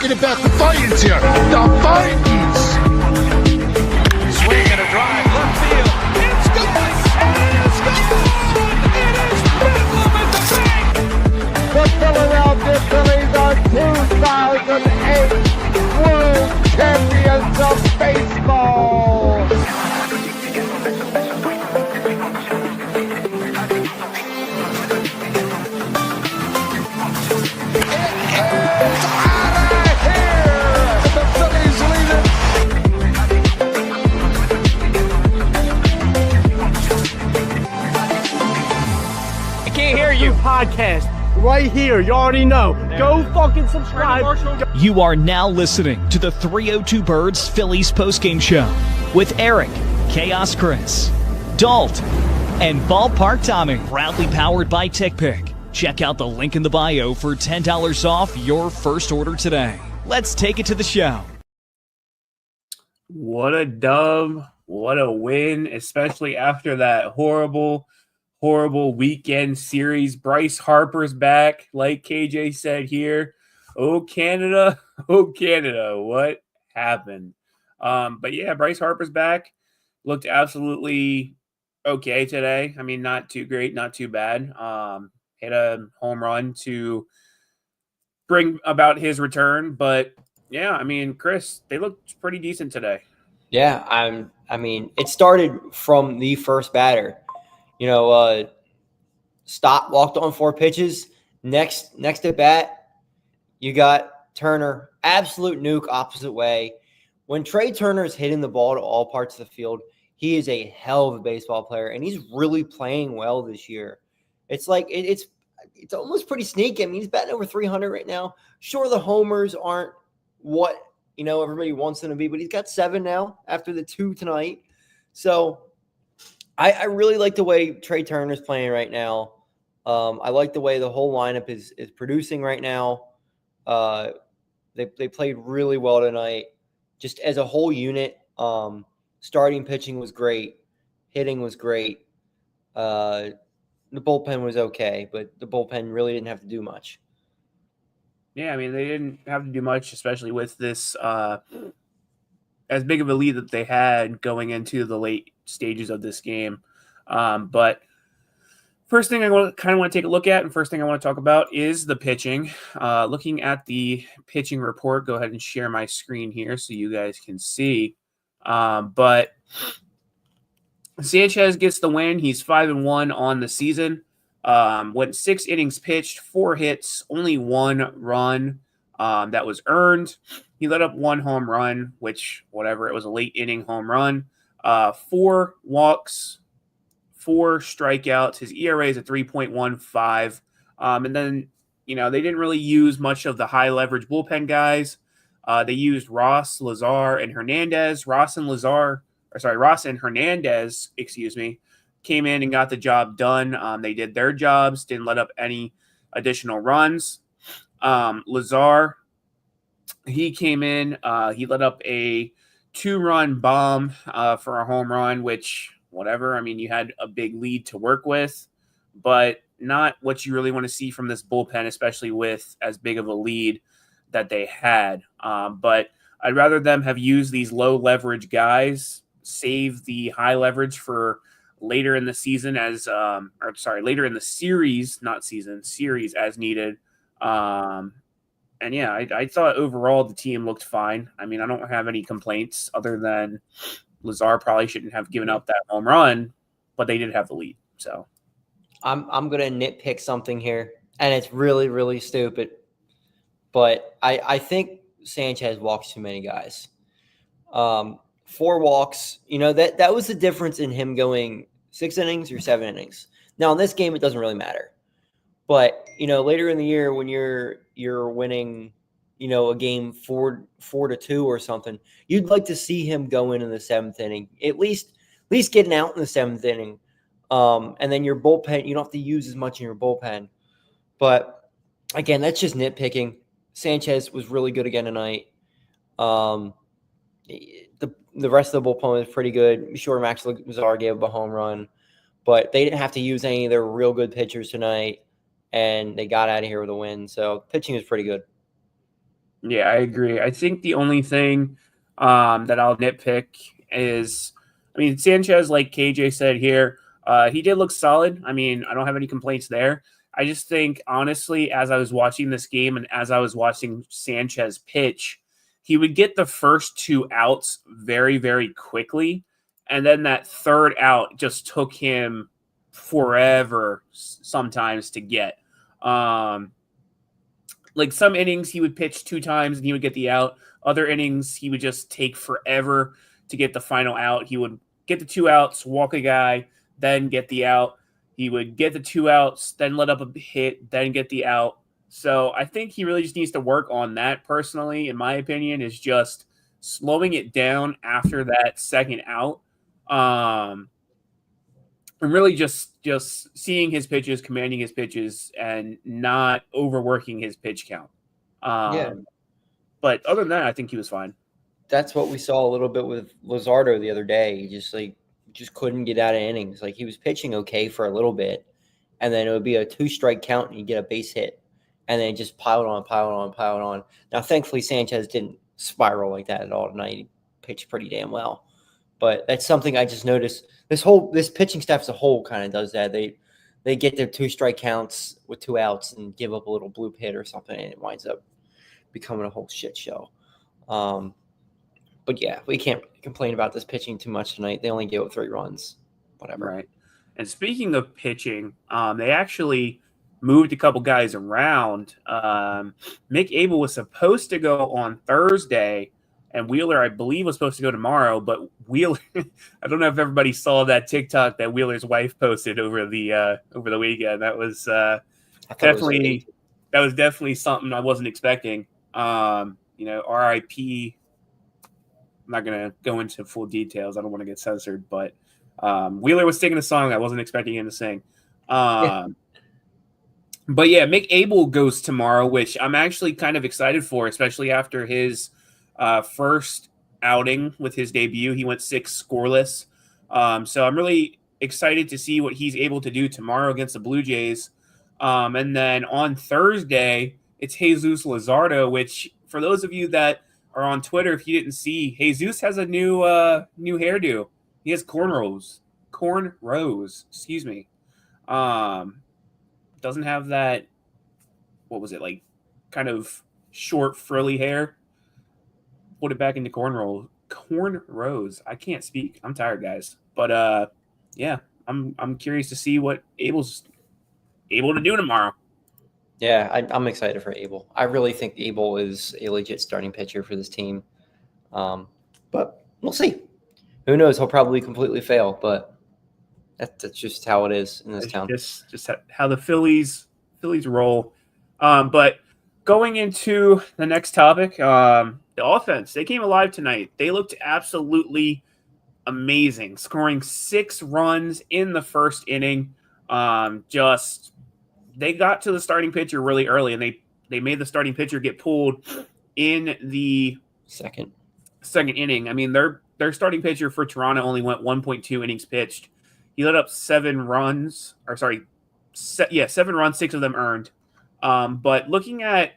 talking about the Titans here. The Titans. Swing and a drive, left field. It's gone. It's gone. It is Bedlam at the bank. The Philadelphia Phillies are 2008 World Champions of Baseball. Podcast right here. You already know. Go fucking subscribe. You are now listening to the 302 Birds Phillies postgame show with Eric, Chaos Chris, Dalt, and Ballpark Tommy. Proudly powered by TickPick. Check out the link in the bio for $10 off your first order today. Let's take it to the show. What a dub. What a win, especially after that horrible weekend series. Bryce Harper's back, like KJ said here. Oh, Canada, what happened? But yeah, Bryce Harper's back. Looked absolutely okay today. I mean, not too great, not too bad. Hit a home run to bring about his return. But yeah, I mean, Chris, they looked pretty decent today. Yeah, I mean, it started from the first batter. You know, Stott walked on 4 pitches. Next at bat, you got Turner, absolute nuke opposite way. When Trey Turner is hitting the ball to all parts of the field, he is a hell of a baseball player, and he's really playing well this year. It's like it's almost pretty sneaky. I mean, he's batting over 300 right now. Sure, the homers aren't what everybody wants them to be, but he's got 7 now after the 2 tonight. So I really like the way Trey Turner's playing right now. I like the way the whole lineup is producing right now. They played really well tonight. Just as a whole unit, starting pitching was great. Hitting was great. The bullpen was okay, but the bullpen really didn't have to do much. Yeah, I mean, they didn't have to do much, especially with this as big of a lead that they had going into the late stages of this game. But first thing I kind of want to take a look at, and first thing I want to talk about is the pitching. Looking at the pitching report, go ahead and share my screen here so you guys can see. But Sanchez gets the win. He's 5-1 on the season. Went 6 innings pitched, 4 hits, only 1 run that was earned. He let up 1 home run, which, whatever, it was a late inning home run. 4 walks, 4 strikeouts. His ERA is a 3.15. And then, they didn't really use much of the high leverage bullpen guys. They used Ross, Lazar, and Hernandez. Ross and Hernandez, came in and got the job done. They did their jobs, didn't let up any additional runs. Lazar, he came in, he let up a 2-run bomb for a home run, which, whatever. I mean, you had a big lead to work with, but not what you really want to see from this bullpen, especially with as big of a lead that they had. But I'd rather them have used these low leverage guys, save the high leverage for later in the season later in the series, not season, series as needed. And yeah, I thought overall the team looked fine. I mean, I don't have any complaints other than Lazar probably shouldn't have given up that home run, but they did have the lead. So I'm gonna nitpick something here, and it's really, really stupid. But I think Sanchez walks too many guys. 4 walks, that was the difference in him going 6 innings or 7 innings. Now in this game, it doesn't really matter. But later in the year when you're winning, a game 4-2 or something, you'd like to see him go in the 7th inning, at least getting out in the 7th inning. And then your bullpen, you don't have to use as much in your bullpen. But again, that's just nitpicking. Sanchez was really good again tonight. The rest of the bullpen was pretty good. Sure, Max Lazar gave up a home run, but they didn't have to use any of their real good pitchers tonight, and they got out of here with a win. So pitching was pretty good. Yeah, I agree. I think the only thing that I'll nitpick is, I mean, Sanchez, like KJ said here, he did look solid. I mean, I don't have any complaints there. I just think, honestly, as I was watching this game and as I was watching Sanchez pitch, he would get the first 2 outs very, very quickly. And then that third out just took him forever sometimes to get. Like some innings he would pitch 2 times and he would get the out. Other innings he would just take forever to get the final out. He would get the 2 outs, walk a guy, then get the out. He would get the 2 outs, then let up a hit, then get the out. So I think he really just needs to work on that personally, in my opinion, is just slowing it down after that second out. And really just seeing his pitches, commanding his pitches, and not overworking his pitch count. Yeah. But other than that, I think he was fine. That's what we saw a little bit with Luzardo the other day. He just couldn't get out of innings. Like, he was pitching okay for a little bit, and then it would be a 2-strike count and you get a base hit. And then it just piled on. Now, thankfully, Sanchez didn't spiral like that at all tonight. He pitched pretty damn well. But that's something I just noticed. This pitching staff as a whole kind of does that. They get their 2-strike counts with 2 outs and give up a little bloop hit or something, and it winds up becoming a whole shit show. But yeah, we can't complain about this pitching too much tonight. They only gave up 3 runs. Whatever. Right. And speaking of pitching, they actually moved a couple guys around. Mick Abel was supposed to go on Thursday, and Wheeler, I believe, was supposed to go tomorrow. But Wheeler, I don't know if everybody saw that TikTok that Wheeler's wife posted over the weekend. That was definitely something I wasn't expecting. R.I.P. I'm not going to go into full details. I don't want to get censored, but Wheeler was singing a song I wasn't expecting him to sing. But yeah, Mick Abel goes tomorrow, which I'm actually kind of excited for, especially after his first outing with his debut. He went 6 scoreless. So I'm really excited to see what he's able to do tomorrow against the Blue Jays. And then on Thursday, it's Jesus Luzardo, which for those of you that are on Twitter, if you didn't see, Jesus has a new hairdo. He has cornrows, excuse me. Doesn't have that, what was it, like kind of short frilly hair. Put it back into cornrows. I can't speak. I'm tired, guys. But yeah, I'm curious to see what Abel's able to do tomorrow. Yeah, I'm excited for Abel. I really think Abel is a legit starting pitcher for this team. But we'll see. Who knows? He'll probably completely fail, but that's just how it is in this town. Just how the Phillies roll. But going into the next topic, the offense, they came alive tonight. They looked absolutely amazing, scoring 6 runs in the first inning. They got to the starting pitcher really early, and they made the starting pitcher get pulled in the second inning. I mean, their starting pitcher for Toronto only went 1.2 innings pitched. He let up 7 runs, 7 runs, 6 of them earned. But looking at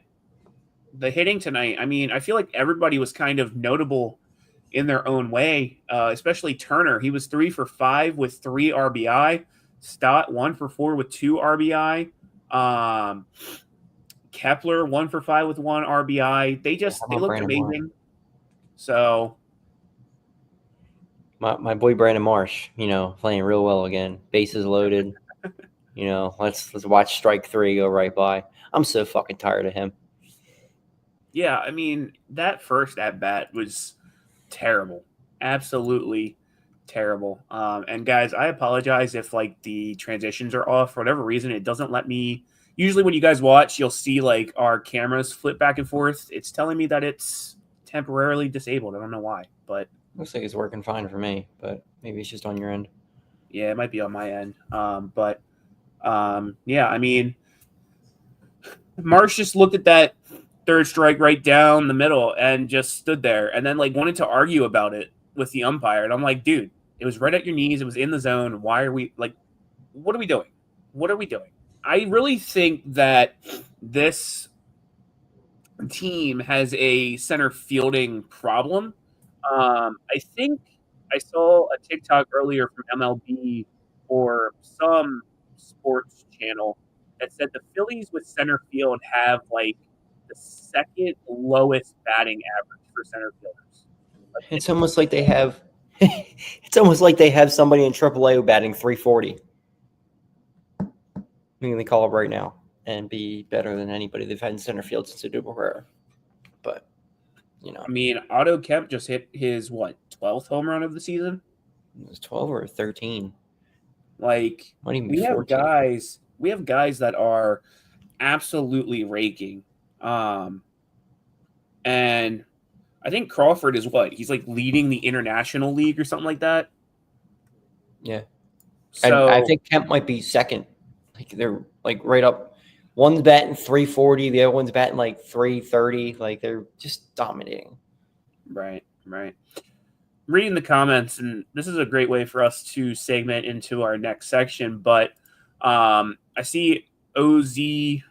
the hitting tonight, I mean, I feel like everybody was kind of notable in their own way, especially Turner. He was 3 for 5 with 3 RBI. Stott 1 for 4 with 2 RBI. Kepler 1 for 5 with 1 RBI. They looked amazing. So my boy Brandon Marsh, playing real well again. Bases loaded. Let's watch strike 3 go right by. I'm so fucking tired of him. Yeah, I mean, that first at bat was terrible. Absolutely terrible. And guys, I apologize if like the transitions are off for whatever reason. It doesn't let me. Usually when you guys watch, you'll see like our cameras flip back and forth. It's telling me that it's temporarily disabled. I don't know why, but looks like it's working fine for me, but maybe it's just on your end. Yeah, it might be on my end. Yeah, I mean, Marsh just looked at that third strike right down the middle and just stood there and then like wanted to argue about it with the umpire. And I'm like, dude, it was right at your knees. It was in the zone. Why are we like, what are we doing? What are we doing? I really think that this team has a center fielding problem. I think I saw a TikTok earlier from MLB or some sports channel that said the Phillies with center field have like the second lowest batting average for center fielders. Like, It's almost like they have. It's almost like they have somebody in AAA batting 340. We can call up right now and be better than anybody they've had in center field since Odubel Herrera. But I mean, Otto Kemp just hit his 12th home run of the season. it was 12 or 13. Like, Might even be we 14. have guys that are absolutely raking. And I think Crawford is he's like leading the international league or something like that. Yeah. So And I think Kemp might be second. Like they're like right up. One's batting 340, the other one's batting like 330. Like they're just dominating. Right. Reading the comments, and this is a great way for us to segment into our next section. But I see OZY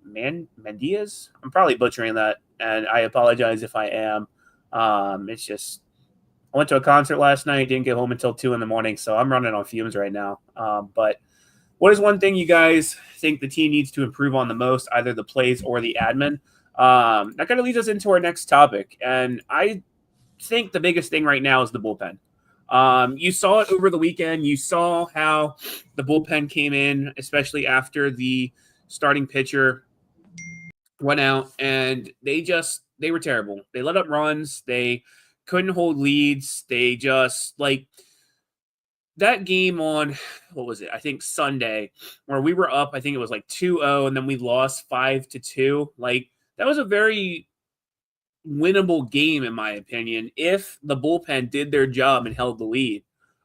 Mendiaz. I'm probably butchering that, and I apologize if I am. It's just I went to a concert last night, didn't get home until 2 a.m, so I'm running on fumes right now. But what is one thing you guys think the team needs to improve on the most, either the plays or the admin? That kind of leads us into our next topic, and I think the biggest thing right now is the bullpen. You saw it over the weekend. You saw how the bullpen came in, especially after the starting pitcher went out, and they were terrible. They let up runs. They couldn't hold leads. They just that game on, what was it? I think Sunday, where we were up, I think it was 2-0, and then we lost 5-2. That was a very winnable game, in my opinion, if the bullpen did their job and held the lead.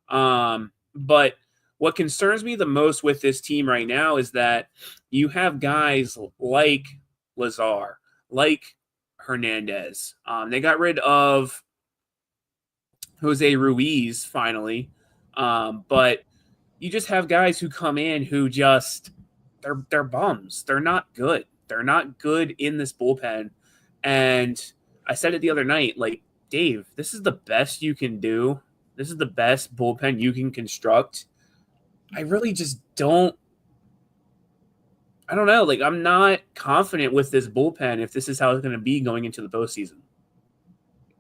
But what concerns me the most with this team right now is that you have guys like Lazar, like Hernandez. They got rid of Jose Ruiz finally. But you just have guys who come in who they're bums. They're not good. They're not good in this bullpen. And I said it the other night, Dave, this is the best you can do. This is the best bullpen you can construct. I really just don't know. I'm not confident with this bullpen if this is how it's going to be going into the postseason.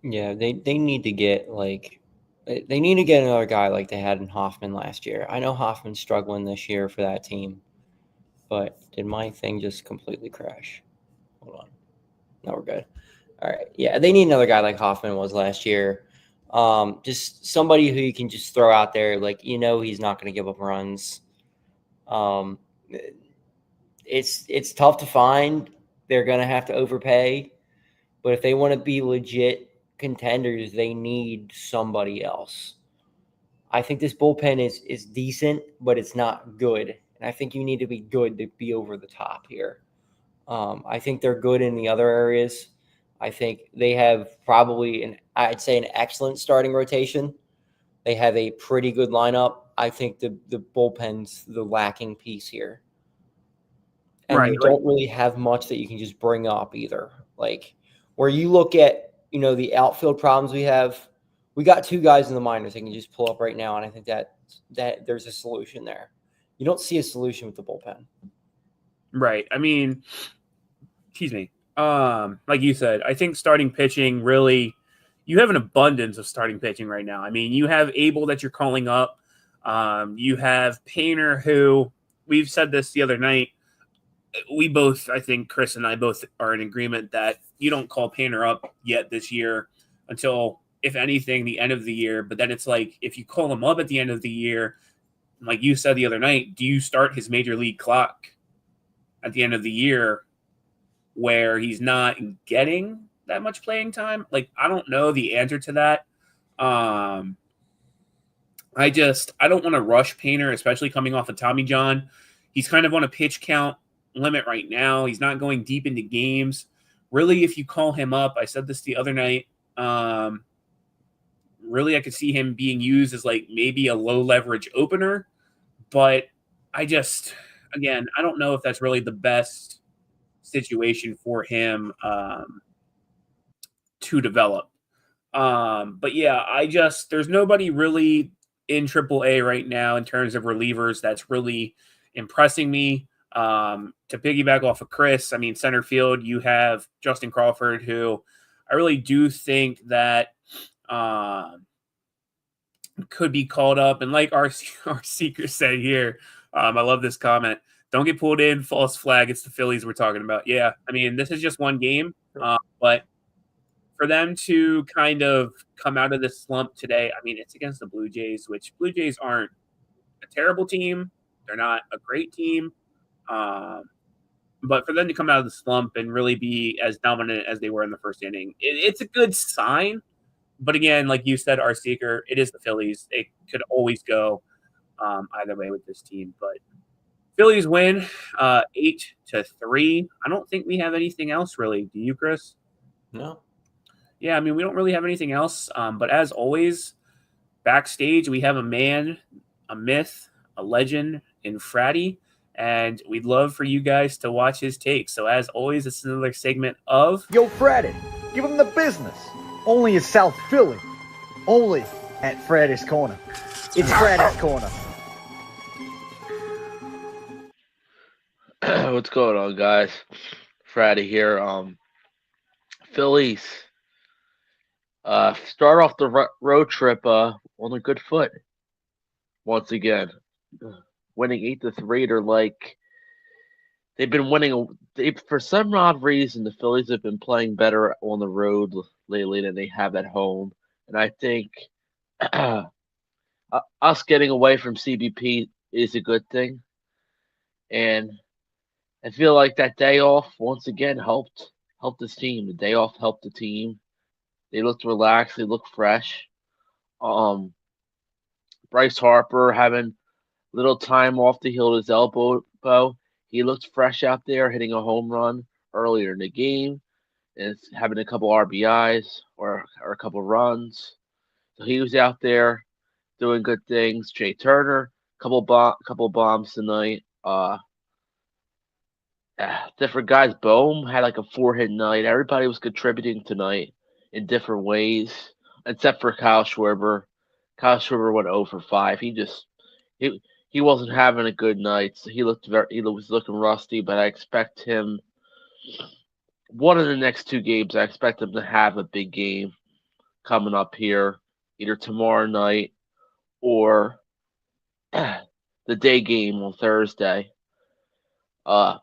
Yeah, they need to get they need to get another guy like they had in Hoffman last year. I know Hoffman's struggling this year for that team, but did my thing just completely crash? Hold on. No, we're good. All right. Yeah, they need another guy like Hoffman was last year. Just somebody who you can just throw out there, he's not going to give up runs. It's tough to find. They're going to have to overpay, but if they want to be legit contenders, they need somebody else. I think this bullpen is decent, but it's not good. And I think you need to be good to be over the top here. I think they're good in the other areas. I think they have probably I'd say an excellent starting rotation. They have a pretty good lineup. I think the bullpen's the lacking piece here. And Right, you don't really have much that you can just bring up either. Where you look at, the outfield problems we got 2 guys in the minors I can just pull up right now, and I think that there's a solution there. You don't see a solution with the bullpen. Right. I mean, excuse me. Like you said, I think starting pitching really, you have an abundance of starting pitching right now. I mean, you have Abel that you're calling up. You have Painter, who we've said this the other night. We both, I think Chris and I both are in agreement that you don't call Painter up yet this year until, if anything, the end of the year. But then it's if you call him up at the end of the year, like you said the other night, do you start his major league clock at the end of the year where he's not getting that much playing time? I don't know the answer to that. I don't want to rush Painter, especially coming off of Tommy John. He's kind of on a pitch count limit right now. He's not going deep into games. Really, if you call him up, I said this the other night, really I could see him being used as maybe a low leverage opener, but I don't know if that's really the best situation for him to develop. But yeah, there's nobody really in AAA right now in terms of relievers that's really impressing me. To piggyback off of Chris, I mean, center field, you have Justin Crawford, who I really do think that could be called up. And like our seeker said here, I love this comment. Don't get pulled in, false flag. It's the Phillies we're talking about. Yeah, I mean, this is just one game, but for them to kind of come out of this slump today, I mean, it's against the Blue Jays, which Blue Jays aren't a terrible team. They're not a great team. But for them to come out of the slump and really be as dominant as they were in the first inning, it's a good sign. But again, like you said, our seeker, it is the Phillies. They could always go either way with this team. But Phillies win 8-3. I don't think we have anything else really. Do you, Chris? No. Yeah, I mean, we don't really have anything else. But as always, backstage, we have a man, a myth, a legend in Fratty. And we'd love for you guys to watch his take. So as always, it's another segment of Yo, Fratty, give him the business. Only in South Philly. Only at Fratty's Corner. It's Fratty's Corner. What's going on, guys? Fratty here. Phillies start off the road trip on a good foot. Once again, winning 8-3. They're like they've been winning. For some odd reason, the Phillies have been playing better on the road lately than they have at home, and I think us getting away from CBP is a good thing. And I feel like that day off once again helped this team. The day off helped the team. They looked relaxed. They looked fresh. Bryce Harper having little time off to heal his elbow. He looked fresh out there, hitting a home run earlier in the game, and having a couple RBIs or a couple runs. So he was out there doing good things. Jay Turner, couple bombs tonight. Different guys. Bohm had like a 4-hit night. Everybody was contributing tonight in different ways, except for Kyle Schwarber. Kyle Schwarber went 0 for 5. He wasn't having a good night. So he was looking rusty, but I expect him one of the next 2 games. I expect him to have a big game coming up here, either tomorrow night or the day game on Thursday. So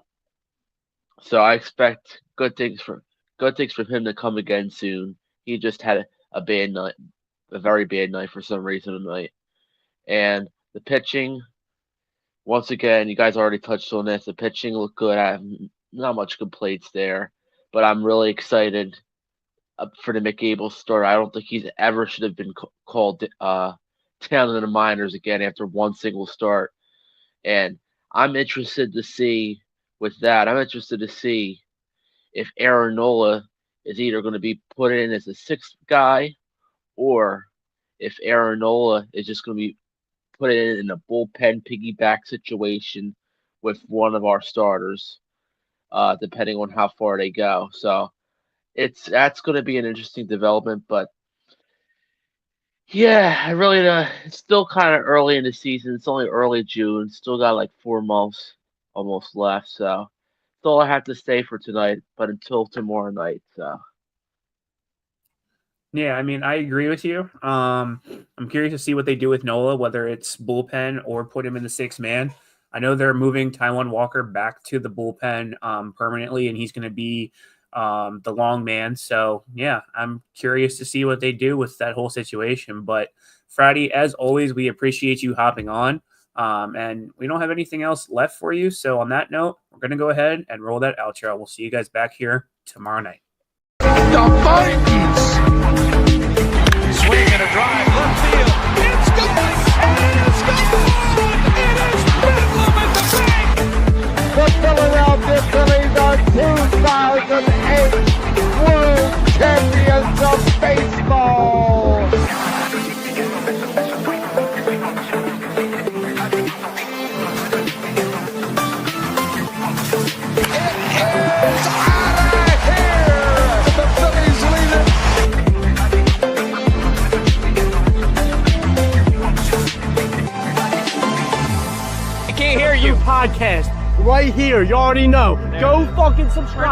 I expect good things from him to come again soon. He just had a bad night, a very bad night for some reason tonight. And the pitching, once again, you guys already touched on this. The pitching looked good. I have not much complaints there, but I'm really excited for the McAble start. I don't think he's ever should have been called down in the minors again after one single start. And I'm interested to see if Aaron Nola is either going to be put in as a 6th guy or if Aaron Nola is just going to be put in a bullpen piggyback situation with one of our starters, depending on how far they go. So that's going to be an interesting development. But yeah, it's still kind of early in the season. It's only early June. Still got like 4 months almost left. So that's all I have to say for tonight. But until tomorrow night. So. Yeah, I mean, I agree with you. I'm curious to see what they do with Nola, whether it's bullpen or put him in the 6th man. I know they're moving Taijuan Walker back to the bullpen permanently, and he's going to be the long man. So, yeah, I'm curious to see what they do with that whole situation. But, Fratty, as always, we appreciate you hopping on, and we don't have anything else left for you. So, on that note, we're going to go ahead and roll that outro. We'll see you guys back here tomorrow night. The Vikings. Swing and a drive, left field. It's gone! It is gone! It is bedlam at the bank! The Philadelphia Phillies are 2008 World Champions of Baseball. It is podcast right here. You already know. Go fucking subscribe.